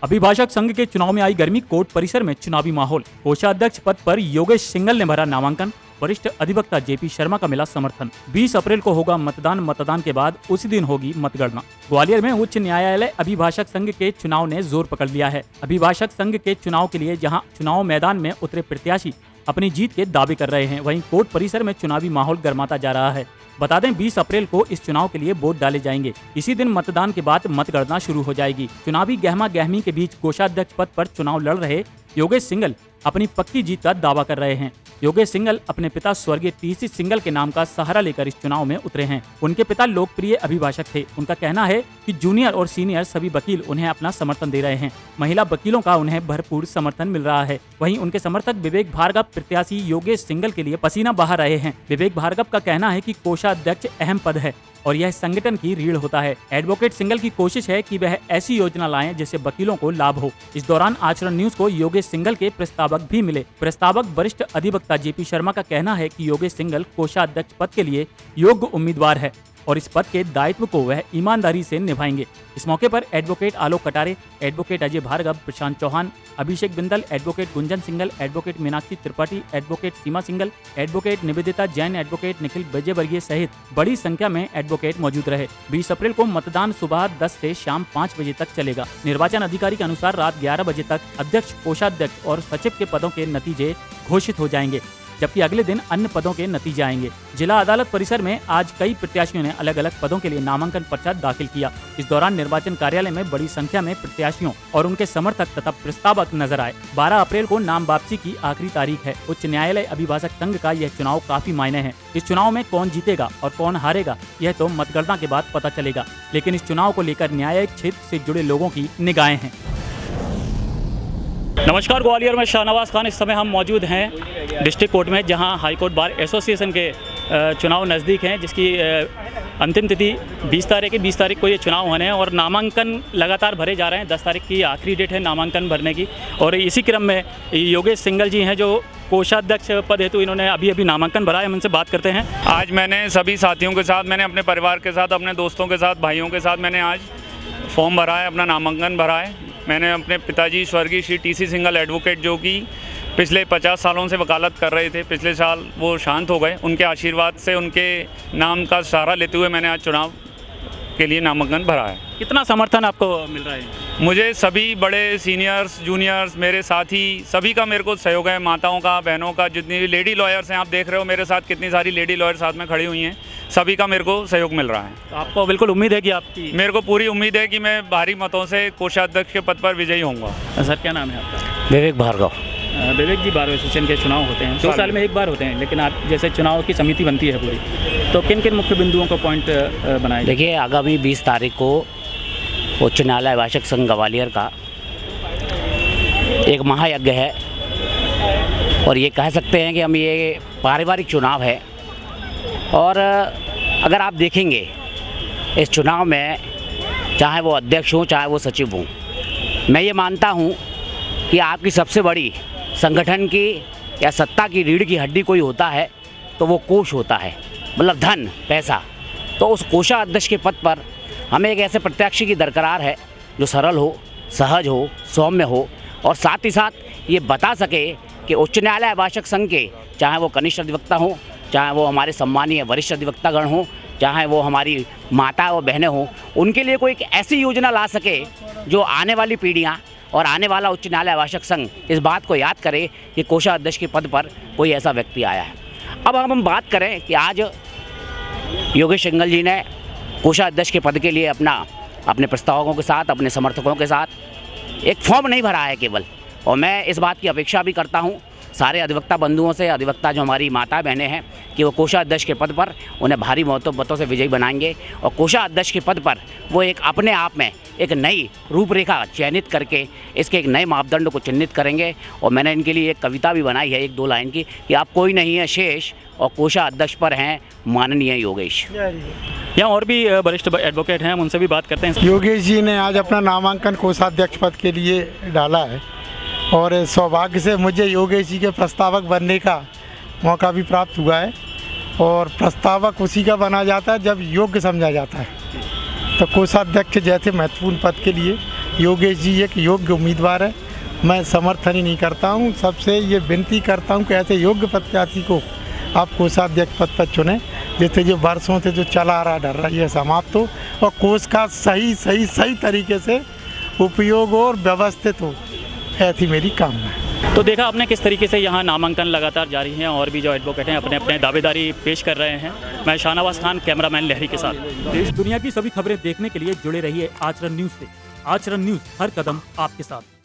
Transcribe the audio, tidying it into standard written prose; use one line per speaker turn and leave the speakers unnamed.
अभिभाषक संघ के चुनाव में आई गर्मी, कोर्ट परिसर में चुनावी माहौल। कोषाध्यक्ष पद पर योगेश सिंघल ने भरा नामांकन। वरिष्ठ अधिवक्ता जेपी शर्मा का मिला समर्थन। 20 अप्रैल को होगा मतदान के बाद उसी दिन होगी मतगणना। ग्वालियर में उच्च न्यायालय अभिभाषक संघ के चुनाव ने जोर पकड़ लिया है। अभिभाषक संघ के चुनाव के लिए जहां चुनाव मैदान में उतरे प्रत्याशी अपनी जीत के दावे कर रहे हैं, वहीं कोर्ट परिसर में चुनावी माहौल गर्माता जा रहा है। बता दें 20 अप्रैल को इस चुनाव के लिए वोट डाले जाएंगे। इसी दिन मतदान के बाद मतगणना शुरू हो जाएगी। चुनावी गहमा गहमी के बीच कोषाध्यक्ष पद पर चुनाव लड़ रहे योगेश सिंघल अपनी पक्की जीत का दावा कर रहे हैं। योगेश सिंघल अपने पिता स्वर्गीय टीसी सिंघल के नाम का सहारा लेकर इस चुनाव में उतरे हैं। उनके पिता लोकप्रिय अभिभाषक थे। उनका कहना है कि जूनियर और सीनियर सभी वकील उन्हें अपना समर्थन दे रहे हैं। महिला वकीलों का उन्हें भरपूर समर्थन मिल रहा है। वहीं उनके समर्थक विवेक भार्गव प्रत्याशी योगेश सिंघल के लिए पसीना बहा रहे हैं। विवेक भार्गव का कहना है कि कोषाध्यक्ष अहम पद है और यह संगठन की रीढ़ होता है। एडवोकेट सिंघल की कोशिश है कि वह ऐसी योजना लाएं जिससे वकीलों को लाभ हो। इस दौरान आचरण न्यूज को योगेश सिंघल के प्रस्तावक भी मिले। प्रस्तावक वरिष्ठ अधिवक्ता जेपी शर्मा का कहना है कि योगेश सिंघल कोषाध्यक्ष पद के लिए योग्य उम्मीदवार है और इस पद के दायित्व को वह ईमानदारी से निभाएंगे। इस मौके पर advocate Alok Katare, advocate Ajay Bhargava, Prashant Chauhan, Abhishek Bindal, advocate Gunjan Singhal, advocate Meenakshi Tripathi, advocate Seema Singhal, advocate Nivedita Jain, advocate Nikhil Vijayvargiya सहित बड़ी संख्या में एडवोकेट मौजूद रहे। 20 अप्रैल को मतदान सुबह 10 से शाम 5 बजे तक चलेगा। निर्वाचन अधिकारी के अनुसार रात 11 बजे तक अध्यक्ष, कोषाध्यक्ष और सचिव के पदों के नतीजे घोषित हो जाएंगे, जबकि अगले दिन अन्य पदों के नतीजे आएंगे। जिला अदालत परिसर में आज कई प्रत्याशियों ने अलग अलग पदों के लिए नामांकन पर्चा दाखिल किया। इस दौरान निर्वाचन कार्यालय में बड़ी संख्या में प्रत्याशियों और उनके समर्थक तथा प्रस्तावक नजर आए। 12 अप्रैल को नाम वापसी की आखिरी तारीख है। उच्च न्यायालय अभिभाषक संघ का यह चुनाव काफी मायने है। इस चुनाव में कौन जीतेगा और कौन हारेगा यह तो मतगणना के बाद पता चलेगा, लेकिन इस चुनाव को लेकर न्यायिक क्षेत्र से जुड़े लोगों की निगाहें हैं। नमस्कार, ग्वालियर में शाहनवाज खान। इस समय हम मौजूद हैं डिस्ट्रिक्ट कोर्ट में, जहां हाई कोर्ट बार एसोसिएशन के चुनाव नज़दीक हैं, जिसकी अंतिम तिथि 20 तारीख को ये चुनाव होने हैं और नामांकन लगातार भरे जा रहे हैं। 10 तारीख की आखिरी डेट है नामांकन भरने की और इसी क्रम में योगेश सिंघल जी हैं जो कोषाध्यक्ष पद हेतु इन्होंने अभी नामांकन भरा है। हम उनसे बात करते हैं।
आज मैंने सभी साथियों के साथ, मैंने अपने परिवार के साथ, अपने दोस्तों के साथ, भाइयों के साथ मैंने आज फॉर्म भरा है, अपना नामांकन भरा है। मैंने अपने पिताजी स्वर्गीय श्री टीसी सिंघल एडवोकेट, जो कि पिछले 50 सालों से वकालत कर रहे थे, पिछले साल वो शांत हो गए, उनके आशीर्वाद से, उनके नाम का सहारा लेते हुए मैंने आज चुनाव के लिए नामांकन भरा है।
कितना समर्थन आपको मिल रहा है?
मुझे सभी बड़े सीनियर्स, जूनियर्स, मेरे साथी सभी का मेरे को सहयोग है। माताओं का, बहनों का, जितनी भी लेडी लॉयर्स हैं, आप देख रहे हो मेरे साथ कितनी सारी लेडी लॉयर साथ में खड़ी हुई हैं, सभी का मेरे को सहयोग मिल रहा है।
तो आपको बिल्कुल उम्मीद है कि आपकी?
मेरे को पूरी उम्मीद है कि मैं भारी मतों से कोषाध्यक्ष के पद पर विजयी होऊंगा।
सर, क्या नाम है आपका?
विवेक भार्गव।
विवेक जी, बार एसोसिएशन के चुनाव होते हैं, 2 साल में एक बार होते हैं, लेकिन आप जैसे चुनाव की समिति बनती है पूरी, तो किन किन मुख्य बिंदुओं को पॉइंट बनाए?
देखिए, आगामी 20 तारीख को उच्च न्यायालय अभिभाषक संघ ग्वालियर का एक महायज्ञ है और ये कह सकते हैं कि हम ये पारिवारिक चुनाव है। और अगर आप देखेंगे इस चुनाव में, चाहे वो अध्यक्ष हों चाहे वो सचिव हों, मैं ये मानता हूँ कि आपकी सबसे बड़ी संगठन की या सत्ता की रीढ़ की हड्डी कोई होता है तो वो कोष होता है, मतलब धन, पैसा। तो उस कोषाध्यक्ष के पद पर हमें एक ऐसे प्रत्याशी की दरकार है जो सरल हो, सहज हो, सौम्य हो और साथ ही साथ ये बता सके कि उच्च न्यायालय अभिभाषक संघ के, चाहे वो कनिष्ठ अधिवक्ता हो, चाहे वो हमारे सम्मानीय वरिष्ठ अधिवक्तागण हो, चाहे वो हमारी माता और बहनें हों, उनके लिए कोई एक ऐसी योजना ला सके जो आने वाली पीढ़ियाँ और आने वाला उच्च न्यायालय अभिभाषक संघ इस बात को याद करे कि कोषाध्यक्ष के पद पर कोई ऐसा व्यक्ति आया है। अब हम बात करें कि आज योगेश सिंघल जी ने कोषाध्यक्ष के पद के लिए अपने प्रस्तावकों के साथ, अपने समर्थकों के साथ एक फॉर्म नहीं भरा है केवल, और मैं इस बात की अपेक्षा भी करता हूँ सारे अधिवक्ता बंधुओं से, अधिवक्ता जो हमारी माता बहनें हैं, कि वो कोषाध्यक्ष के पद पर उन्हें भारी मतों से विजयी बनाएंगे और कोषाध्यक्ष के पद पर वो एक अपने आप में एक नई रूपरेखा चयनित करके इसके एक नए मापदंड को चिन्हित करेंगे। और मैंने इनके लिए एक कविता भी बनाई है 1-2 लाइन की, कि आप कोई नहीं है शेष और कोषाध्यक्ष पर हैं माननीय योगेश।
यहाँ और भी वरिष्ठ एडवोकेट हैं, हम उनसे भी बात करते हैं।
योगेश जी ने आज अपना नामांकन कोषाध्यक्ष पद के लिए डाला है और सौभाग्य से मुझे योगेश जी के प्रस्तावक बनने का मौका भी प्राप्त हुआ है। और प्रस्तावक उसी का बना जाता है जब योग्य समझा जाता है। तो कोषाध्यक्ष जैसे महत्वपूर्ण पद के लिए योगेश जी एक योग्य उम्मीदवार है। मैं समर्थन ही नहीं करता हूँ, सबसे ये विनती करता हूँ कि ऐसे योग्य प्रत्याशी को आप कोषाध्यक्ष पद पर चुनें, जिससे जो वर्षों से जो चला आ रहा डर रहा ये समाप्त हो और कोष का सही तरीके से उपयोग और व्यवस्थित हो, ऐसी मेरी कामना है।
तो देखा आपने किस तरीके से यहाँ नामांकन लगातार जारी हैं और भी जो एडवोकेट हैं अपने अपने दावेदारी पेश कर रहे हैं। मैं शाहनवाज खान, कैमरामैन लहरी के साथ। देश दुनिया की सभी खबरें देखने के लिए जुड़े रहिए आचरण न्यूज़ से। आचरण न्यूज़, हर कदम आपके साथ।